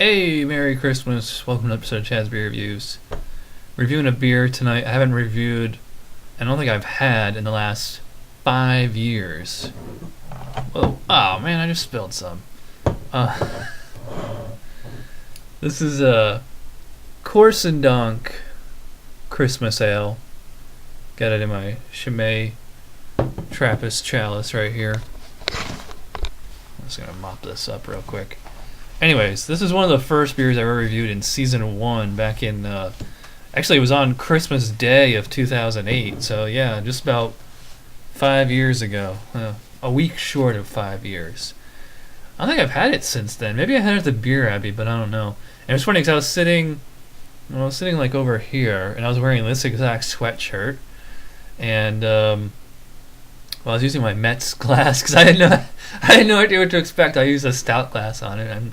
Hey, Merry Christmas. Welcome to episode of Chad's Beer Reviews. Reviewing a beer tonight I haven't reviewed, I don't think I've had in the last 5 years. Whoa. Oh, man, I just spilled some. This is a Corsendonk Christmas Ale. Got it in my 𝗑𝗫𝗍 Trappist chalice right here. I'm just going to mop this up real quick. Anyways, this is one of the first beers I ever reviewed in season 1 back in, actually it was on Christmas Day of 2008, so yeah, just about 5 years ago. A week short of 5 years. I don't think I've had it since then. Maybe I had it at the Beer Abbey, but I don't know. And it was funny because I was sitting like over here, and I was wearing this exact sweatshirt, and I was using my Mets glass because I had no idea what to expect. I used a stout glass on it, and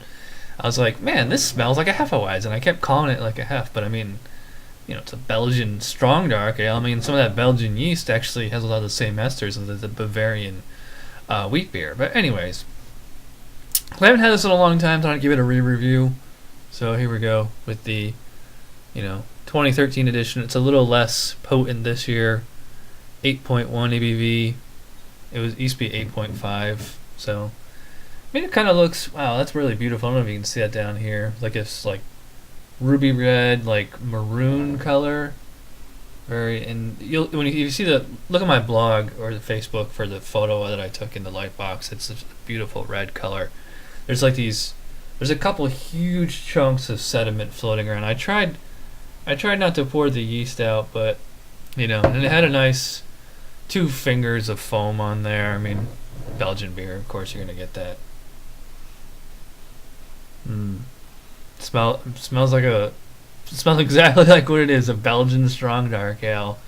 I was like, man, this smells like a Hefeweizen, and I kept calling it like a Hef, but I mean, you know, it's a Belgian strong dark ale. I mean, some of that Belgian yeast actually has a lot of the same esters as the Bavarian wheat beer. But anyways, I haven't had this in a long time, so I'm going to give it a re-review. So here we go with the, 2013 edition. It's a little less potent this year, 8.1 ABV. It used to be 8.5, so I mean, it kind of looks, wow, that's really beautiful. I don't know if you can see that down here. Like it's like ruby red, like maroon color. And when you see look at my blog or the Facebook for the photo that I took in the light box. It's a beautiful red color. There's a couple huge chunks of sediment floating around. I tried not to pour the yeast out, but and it had a nice 2 fingers of foam on there. I mean, Belgian beer, of course, you're gonna get that. Smells exactly like what it is, a Belgian strong dark ale.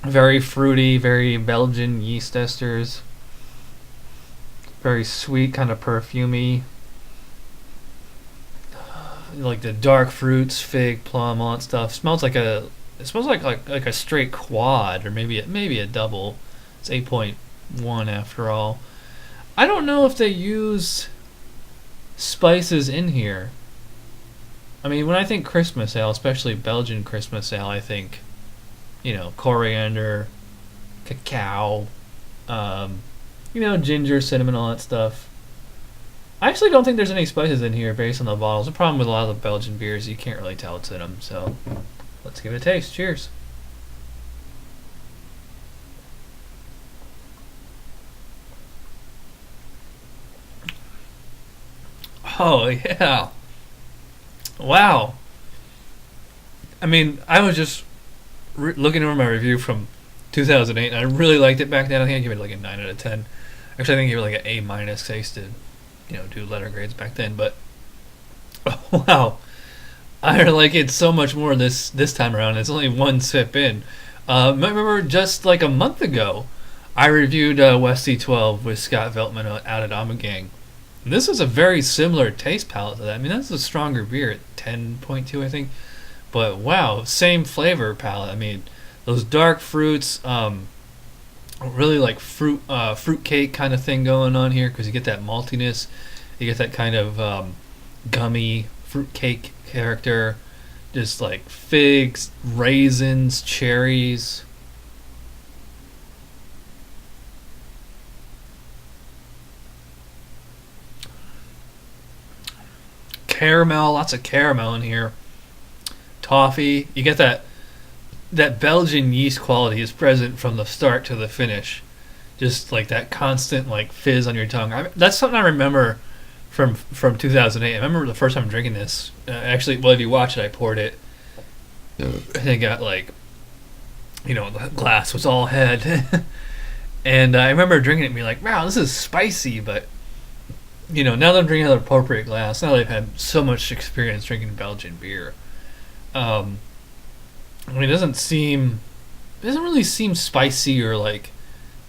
Very fruity, very Belgian yeast esters. Very sweet, kind of perfumey. Like the dark fruits, fig, plum, all that stuff. It smells like a straight quad, or maybe a double. It's 8.1 after all. I don't know if they use spices in here. I mean, when I think Christmas ale, especially Belgian Christmas ale, I think, coriander, cacao, ginger, cinnamon, all that stuff. I actually don't think there's any spices in here based on the bottles. The problem with a lot of the Belgian beers, you can't really tell what's in them. So let's give it a taste. Cheers. Oh, yeah. Wow. I mean, I was just looking over my review from 2008, and I really liked it back then. I think I gave it like a 9 out of 10. Actually, I think I gave it like an A-, because I used to, do letter grades back then. But, wow. I like it so much more this time around. It's only 1 sip in. I remember just like a month ago, I reviewed Westie 12 with Scott Veltman out at Ommegang. This is a very similar taste palette to that. I mean, that's a stronger beer at 10.2, I think. But wow, same flavor palette. I mean, those dark fruits, really like fruit cake kind of thing going on here, because you get that maltiness, you get that kind of gummy fruit cake character, just like figs, raisins, cherries. Caramel, lots of caramel in here. Toffee, you get that Belgian yeast quality is present from the start to the finish. Just like that constant like fizz on your tongue. That's something I remember from 2008. I remember the first time drinking this. Actually, well, if you watch it, I poured it. And it got like, the glass was all head. And I remember drinking it and being like, wow, this is spicy, but now that I'm drinking out of the appropriate glass, now that I've had so much experience drinking Belgian beer, I mean, it doesn't really seem spicy or like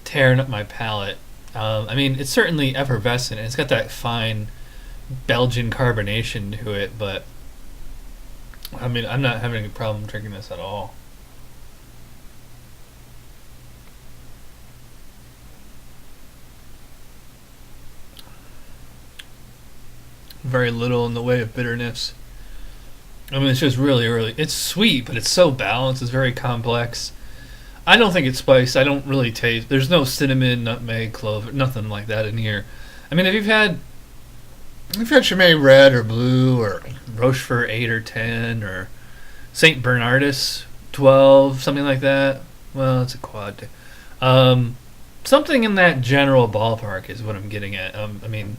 tearing up my palate. I mean, it's certainly effervescent, and it's got that fine Belgian carbonation to it, but I mean, I'm not having any problem drinking this at all. Very little in the way of bitterness. I mean, it's just really, it's sweet, but it's so balanced. It's very complex. I don't think it's spiced. I don't really taste. There's no cinnamon, nutmeg, clove, nothing like that in here. I mean, if you've had Chimay Red or Blue or Rochefort 8 or 10 or St. Bernardus 12, something like that. Well, it's a quad. Something in that general ballpark is what I'm getting at. I mean,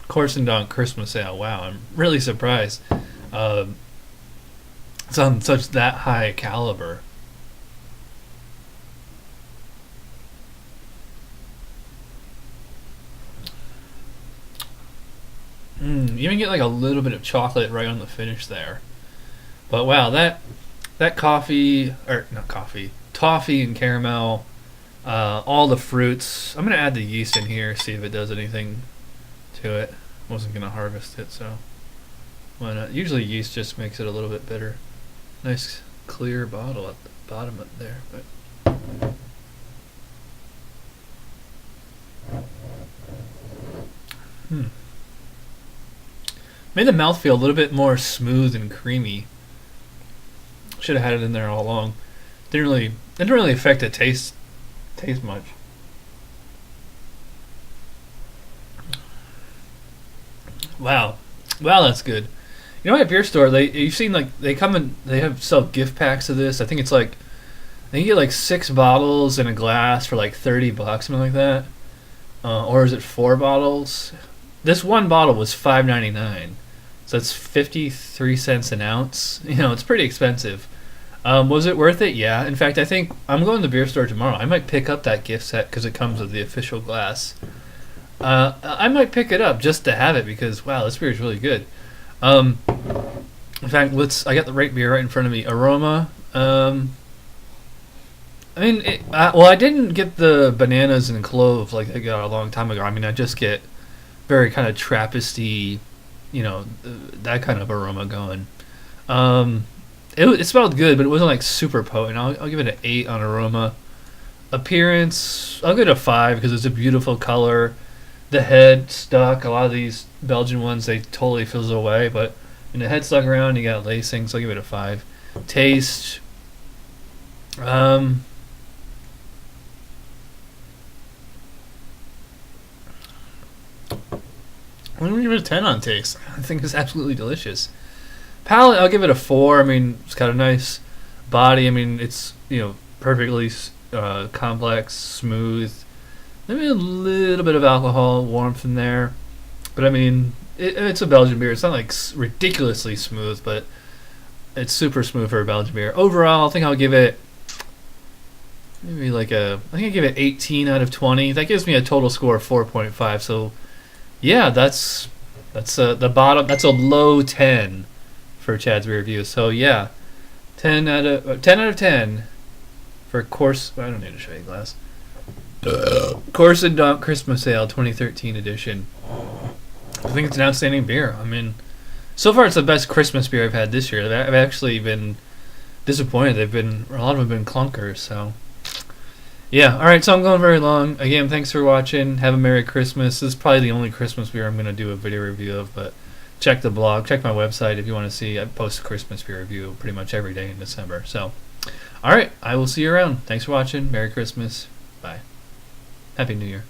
Corsendonk Christmas Ale. Wow, I'm really surprised. It's on such that high caliber. You even get like a little bit of chocolate right on the finish there. But wow, that coffee, or not coffee, toffee and caramel, all the fruits. I'm gonna add the yeast in here, see if it does anything to it. Wasn't gonna harvest it, so why not? Usually yeast just makes it a little bit bitter. Nice clear bottle at the bottom of there, but. Made the mouth feel a little bit more smooth and creamy. Should have had it in there all along. Didn't really affect the taste much. Wow, that's good. You know, at beer store, you've seen like they sell gift packs of this. I think it's like you get like 6 bottles in a glass for like $30, something like that. Or is it 4 bottles? This one bottle was $5.99, so that's 53 cents an ounce. You know, it's pretty expensive. Was it worth it? Yeah. In fact, I think I'm going to the beer store tomorrow. I might pick up that gift set because it comes with the official glass. I might pick it up just to have it because wow, this beer is really good. In fact, I got the right beer right in front of me. Aroma. I mean, I didn't get the bananas and clove like I got a long time ago. I mean, I just get very kind of Trappisty, you know, that kind of aroma going. It smelled good, but it wasn't like super potent. I'll give it an 8 on aroma. Appearance, I'll give it a 5 because it's a beautiful color. The head stuck. A lot of these Belgian ones, they totally fizzle away, but when the head stuck around, you got lacing, so I'll give it a 5. Taste, I'm gonna give it a 10 on taste. I think it's absolutely delicious. Palate, I'll give it a 4. I mean, it's got a nice body. I mean, it's, you know, perfectly complex, smooth. Maybe a little bit of alcohol warmth in there, but I mean, it's a Belgian beer. It's not like ridiculously smooth, but it's super smooth for a Belgian beer. Overall, I think I'll give it maybe like I think I give it 18 out of 20. That gives me a total score of 4.5. So yeah, that's the bottom. That's a low 10 for Chad's beer review. So yeah, 10 out of 10 for course. I don't need to show you a glass. Corsendonk Christmas Ale 2013 edition. I think it's an outstanding beer. I mean, so far it's the best Christmas beer I've had this year. I've actually been disappointed. A lot of them have been clunkers. So yeah, all right. So I'm going very long. Again, thanks for watching. Have a Merry Christmas. This is probably the only Christmas beer I'm going to do a video review of. But check the blog, check my website if you want to see. I post a Christmas beer review pretty much every day in December. So, all right, I will see you around. Thanks for watching. Merry Christmas. Bye. Happy New Year.